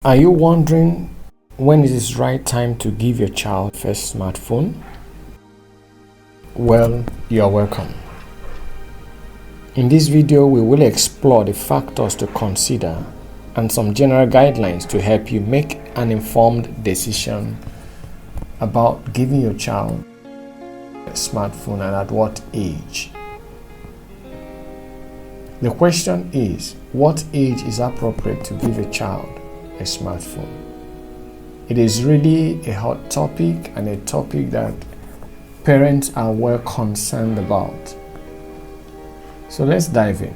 Are you wondering when it is right time to give your child first smartphone? Well, you are welcome. In this video, we will explore the factors to consider and some general guidelines to help you make an informed decision about giving your child a smartphone and at what age. The question is, what age is appropriate to give a child a smartphone? It is really a hot topic and a topic that parents are well concerned about. So let's dive in.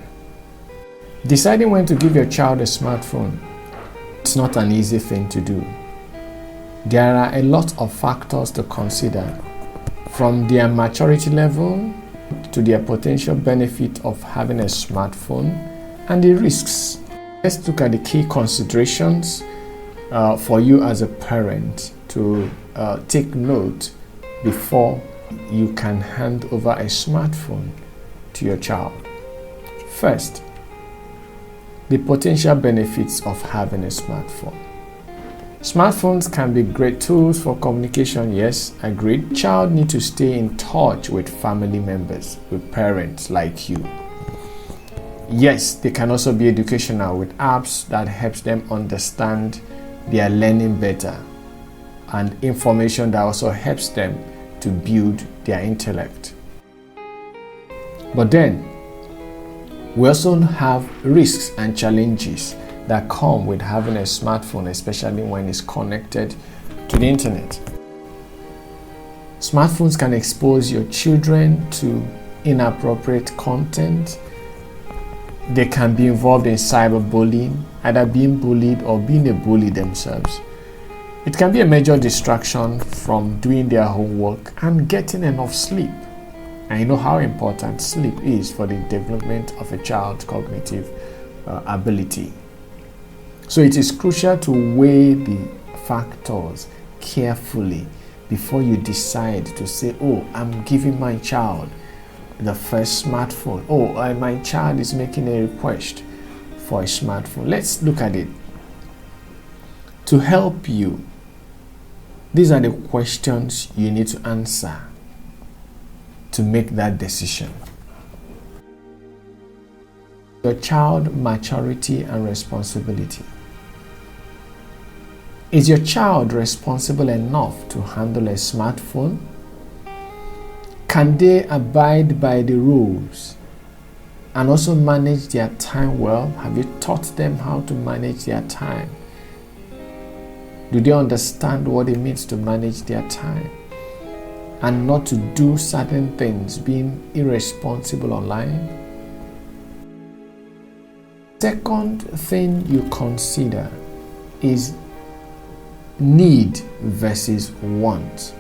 Deciding when to give your child a smartphone is not an easy thing to do. There are a lot of factors to consider, from their maturity level to their potential benefit of having a smartphone and the risks. Let's look at the key considerations for you as a parent to take note before you can hand over a smartphone to your child. First, the potential benefits of having a smartphone. Smartphones can be great tools for communication, yes, agreed. Child need to stay in touch with family members, with parents like you. Yes, they can also be educational with apps that helps them understand their learning better, and information that also helps them to build their intellect. But then, we also have risks and challenges that come with having a smartphone, especially when it's connected to the internet. Smartphones can expose your children to inappropriate content. They can be involved in cyberbullying, either being bullied or being a bully themselves. It can be a major distraction from doing their homework and getting enough sleep. And you know how important sleep is for the development of a child's cognitive ability. So it is crucial to weigh the factors carefully before you decide to say, oh, I'm giving my child the first smartphone. Oh, my child is making a request for a smartphone. Let's look at it. To help you, these are the questions you need to answer to make that decision. Your child maturity and responsibility. Is your child responsible enough to handle a smartphone? Can they abide by the rules and also manage their time well? Have you taught them how to manage their time? Do they understand what it means to manage their time and not to do certain things, being irresponsible online? Second thing you consider is need versus want.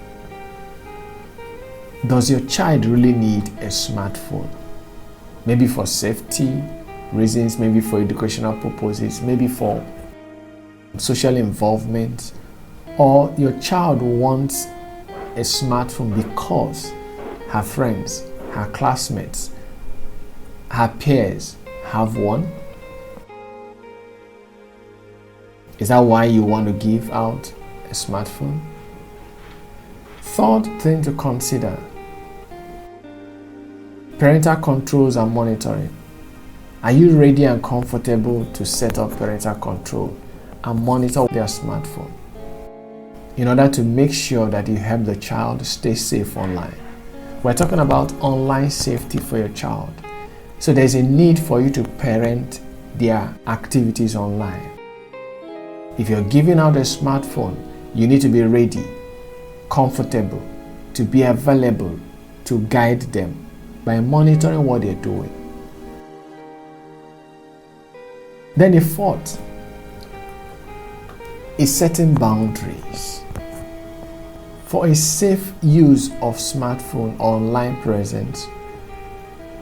Does your child really need a smartphone? Maybe for safety reasons, maybe for educational purposes, maybe for social involvement, or your child wants a smartphone because her friends, her classmates, her peers have one? Is that why you want to give out a smartphone? Third thing to consider: parental controls and monitoring. Are you ready and comfortable to set up parental control and monitor their smartphone in order to make sure that you help the child stay safe online? We're talking about online safety for your child. So there's a need for you to parent their activities online. If you're giving out a smartphone, you need to be ready, comfortable, to be available to guide them by monitoring what they're doing. Then the fourth is setting boundaries. For a safe use of smartphone or online presence,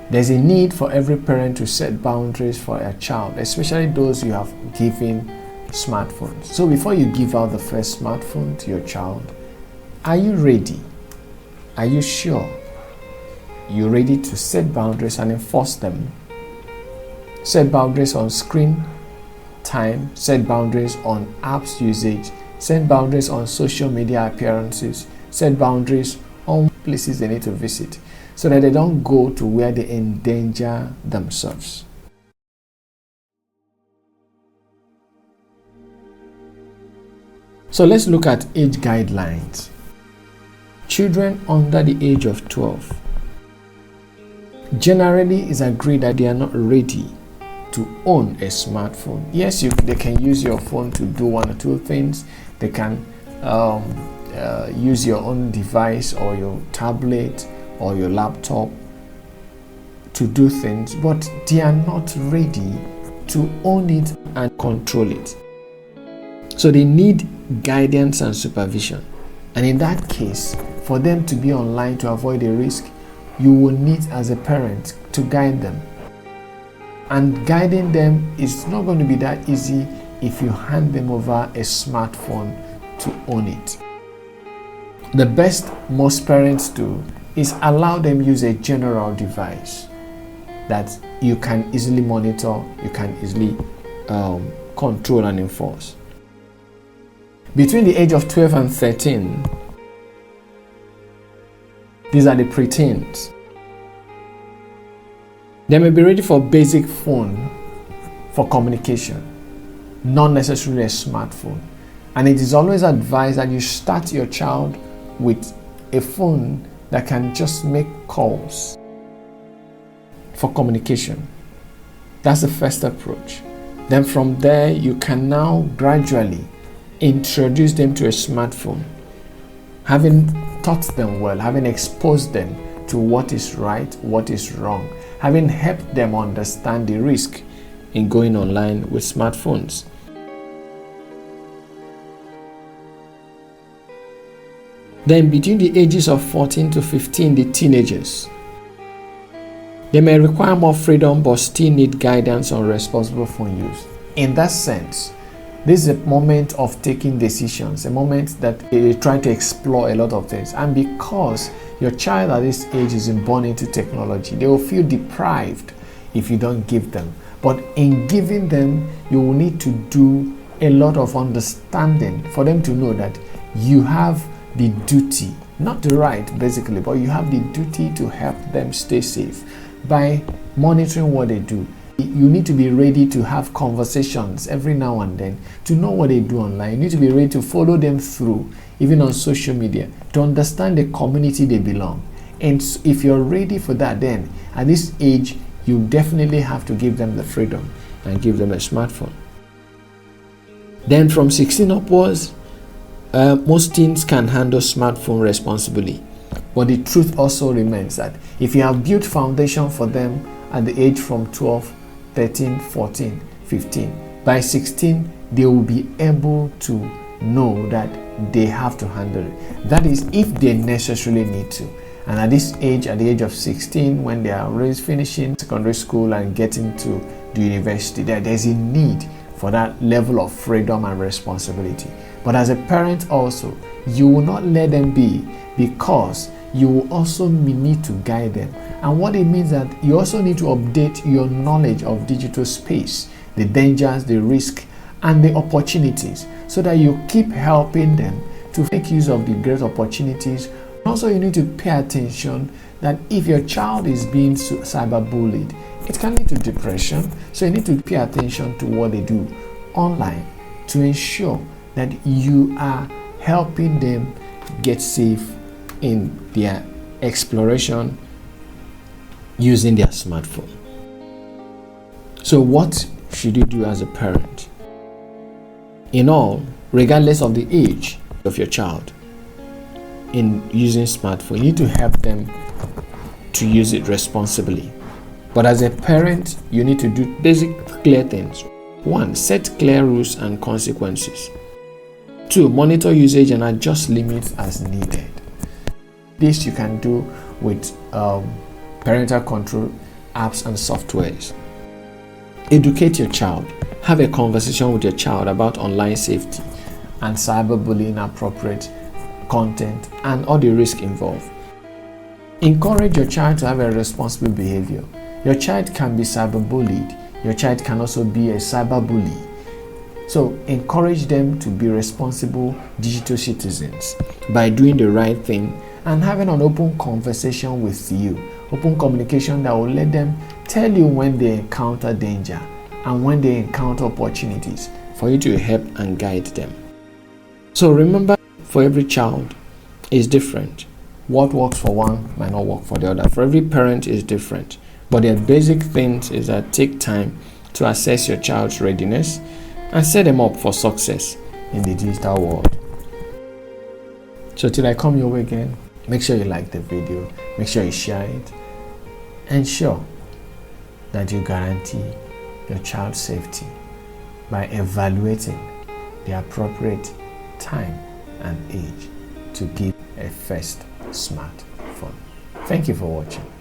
there's a need for every parent to set boundaries for a child, especially those you have given smartphones. So before you give out the first smartphone to your child, are you ready? Are you sure you're ready to set boundaries and enforce them? Set boundaries on screen time, set boundaries on apps usage, set boundaries on social media appearances, set boundaries on places they need to visit so that they don't go to where they endanger themselves. So let's look at age guidelines. Children under the age of 12. Generally, it's agreed that they are not ready to own a smartphone. Yes, they can use your phone to do one or two things. They can use your own device or your tablet or your laptop to do things, but they are not ready to own it and control it. So they need guidance and supervision. And in that case, for them to be online to avoid a risk, you will need as a parent to guide them. And guiding them is not going to be that easy if you hand them over a smartphone to own it. The best most parents do is allow them use a general device that you can easily monitor, you can easily control and enforce. Between the age of 12 and 13, these are the preteens. They may be ready for basic phone for communication, not necessarily a smartphone. And it is always advised that you start your child with a phone that can just make calls for communication. That's the first approach. Then from there, you can now gradually introduce them to a smartphone, having taught them well, having exposed them to what is right, what is wrong, having helped them understand the risk in going online with smartphones. Then between the ages of 14 to 15, the teenagers. They may require more freedom but still need guidance on responsible phone use. In that sense, this is a moment of taking decisions, a moment that they try to explore a lot of things. And because your child at this age is born into technology, they will feel deprived if you don't give them. But in giving them, you will need to do a lot of understanding for them to know that you have the duty, not the right basically, but you have the duty to help them stay safe by monitoring what they do. You need to be ready to have conversations every now and then to know what they do online. You need to be ready to follow them through, even on social media, to understand the community they belong. And if you're ready for that, then at this age, you definitely have to give them the freedom and give them a smartphone. Then from 16 upwards, most teens can handle smartphone responsibly. But the truth also remains that if you have built foundation for them at the age from 12, 13, 14, 15, by 16, they will be able to know that they have to handle it. That is, if they necessarily need to. And at this age, at the age of 16, when they are already finishing secondary school and getting to the university, there's a need for that level of freedom and responsibility. But as a parent also, you will not let them be, because you will also need to guide them. And what it means that you also need to update your knowledge of digital space, the dangers, the risk, and the opportunities, so that you keep helping them to make use of the great opportunities. Also, you need to pay attention that if your child is being cyberbullied, it can lead to depression. So you need to pay attention to what they do online to ensure that you are helping them get safe in their exploration using their smartphone. So what should you do as a parent? In all, regardless of the age of your child in using smartphone, you need to help them to use it responsibly. But as a parent, you need to do basic clear things. 1, set clear rules and consequences. 2, monitor usage and adjust limits as needed. This you can do with parental control apps and softwares. Educate your child. Have a conversation with your child about online safety and cyberbullying, appropriate content, and all the risk involved. Encourage your child to have a responsible behavior. Your child can be cyberbullied. Your child can also be a cyberbully. So encourage them to be responsible digital citizens by doing the right thing and having an open conversation with you. Open communication that will let them tell you when they encounter danger and when they encounter opportunities for you to help and guide them. So remember, for every child is different. What works for one might not work for the other. For every parent is different. But the basic things is that take time to assess your child's readiness and set them up for success in the digital world. So till I come your way again, make sure you like the video, make sure you share it, ensure that you guarantee your child's safety by evaluating the appropriate time and age to give a first smartphone. Thank you for watching.